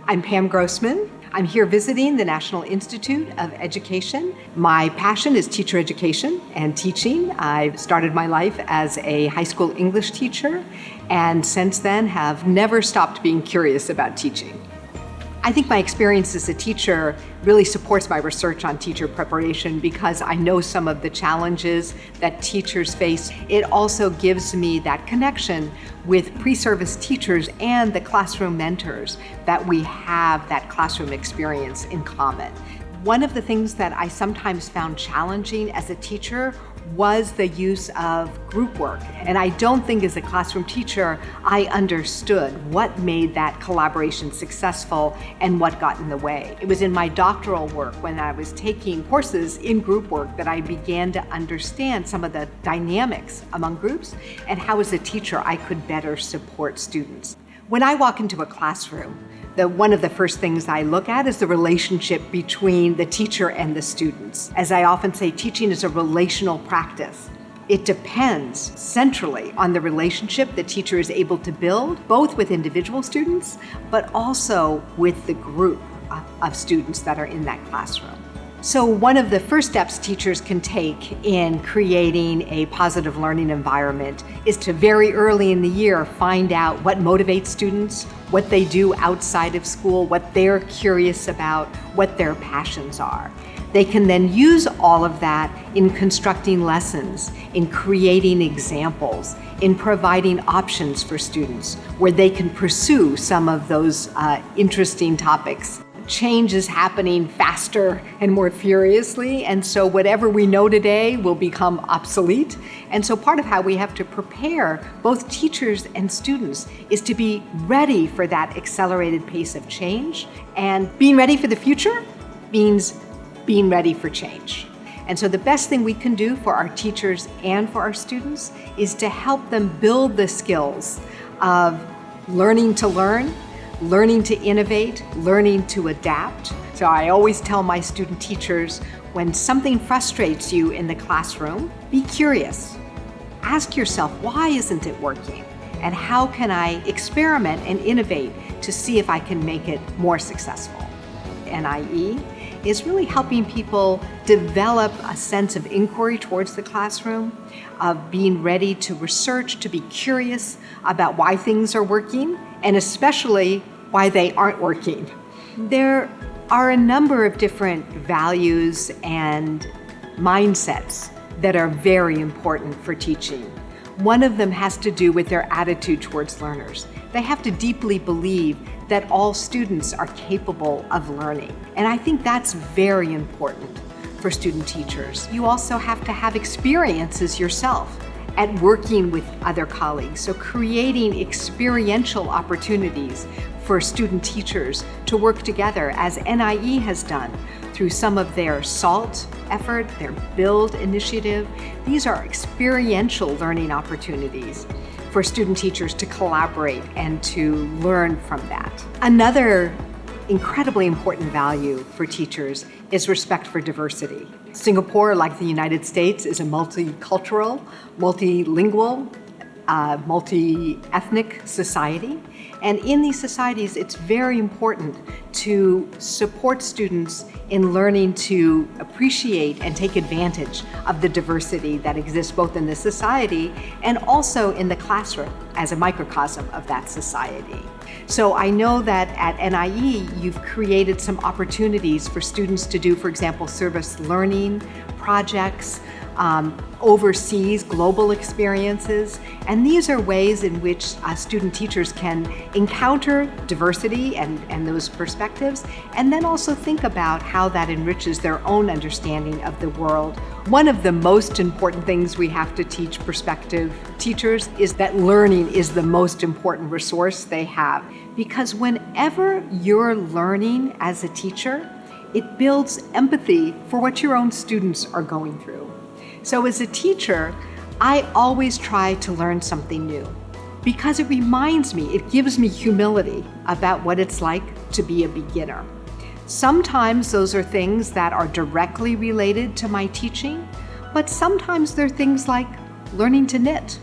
I'm Pam Grossman. I'm here visiting the National Institute of Education. My passion is teacher education and teaching. I've started my life as a high school English teacher, and since then have never stopped being curious about teaching. I think my experience as a teacher really supports my research on teacher preparation because I know some of the challenges that teachers face. It also gives me that connection with pre-service teachers and the classroom mentors that we have that classroom experience in common. One of the things that I sometimes found challenging as a teacher was the use of group work. And I don't think as a classroom teacher, I understood what made that collaboration successful and what got in the way. It was in my doctoral work when I was taking courses in group work that I began to understand some of the dynamics among groups and how as a teacher I could better support students. When I walk into a classroom, one of the first things I look at is the relationship between the teacher and the students. As I often say, teaching is a relational practice. It depends centrally on the relationship the teacher is able to build, both with individual students, but also with the group of students that are in that classroom. So one of the first steps teachers can take in creating a positive learning environment is to very early in the year find out what motivates students, what they do outside of school, what they're curious about, what their passions are. They can then use all of that in constructing lessons, in creating examples, in providing options for students where they can pursue some of those interesting topics. Change is happening faster and more furiously, and so whatever we know today will become obsolete. And so part of how we have to prepare both teachers and students is to be ready for that accelerated pace of change. And being ready for the future means being ready for change. And so the best thing we can do for our teachers and for our students is to help them build the skills of learning to learn, learning to innovate, learning to adapt. So I always tell my student teachers, when something frustrates you in the classroom, be curious. Ask yourself, why isn't it working? And how can I experiment and innovate to see if I can make it more successful? NIE is really helping people develop a sense of inquiry towards the classroom, of being ready to research, to be curious about why things are working, and especially why they aren't working. There are a number of different values and mindsets that are very important for teaching. One of them has to do with their attitude towards learners. They have to deeply believe that all students are capable of learning. And I think that's very important for student teachers. You also have to have experiences yourself at working with other colleagues. So creating experiential opportunities for student teachers to work together, as NIE has done through some of their SALT effort, their BUILD initiative. These are experiential learning opportunities for student teachers to collaborate and to learn from that. Another incredibly important value for teachers is respect for diversity. Singapore, like the United States, is a multicultural, multilingual, multi-ethnic society. And in these societies, it's very important to support students in learning to appreciate and take advantage of the diversity that exists both in the society and also in the classroom as a microcosm of that society. So I know that at NIE, you've created some opportunities for students to do, for example, service learning projects, overseas global experiences. And these are ways in which student teachers can encounter diversity and those perspectives, and then also think about how that enriches their own understanding of the world. One of the most important things we have to teach prospective teachers is that learning is the most important resource they have. Because whenever you're learning as a teacher, it builds empathy for what your own students are going through. So as a teacher, I always try to learn something new because it reminds me, it gives me humility about what it's like to be a beginner. Sometimes those are things that are directly related to my teaching, but sometimes they're things like learning to knit.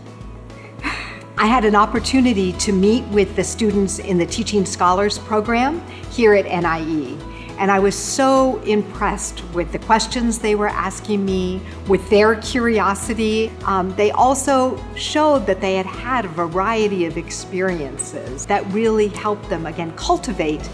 I had an opportunity to meet with the students in the Teaching Scholars program here at NIE. And I was so impressed with the questions they were asking me, with their curiosity. They also showed that they had had a variety of experiences that really helped them, again, cultivate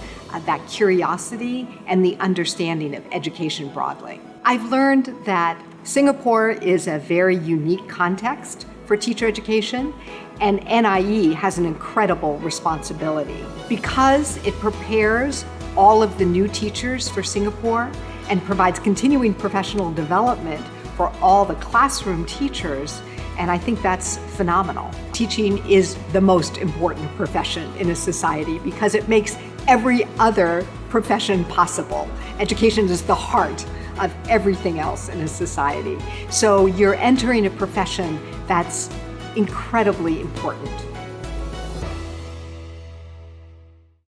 that curiosity and the understanding of education broadly. I've learned that Singapore is a very unique context for teacher education, and NIE has an incredible responsibility because it prepares all of the new teachers for Singapore and provides continuing professional development for all the classroom teachers. And I think that's phenomenal. Teaching is the most important profession in a society because it makes every other profession possible. Education is the heart of everything else in a society. So you're entering a profession that's incredibly important.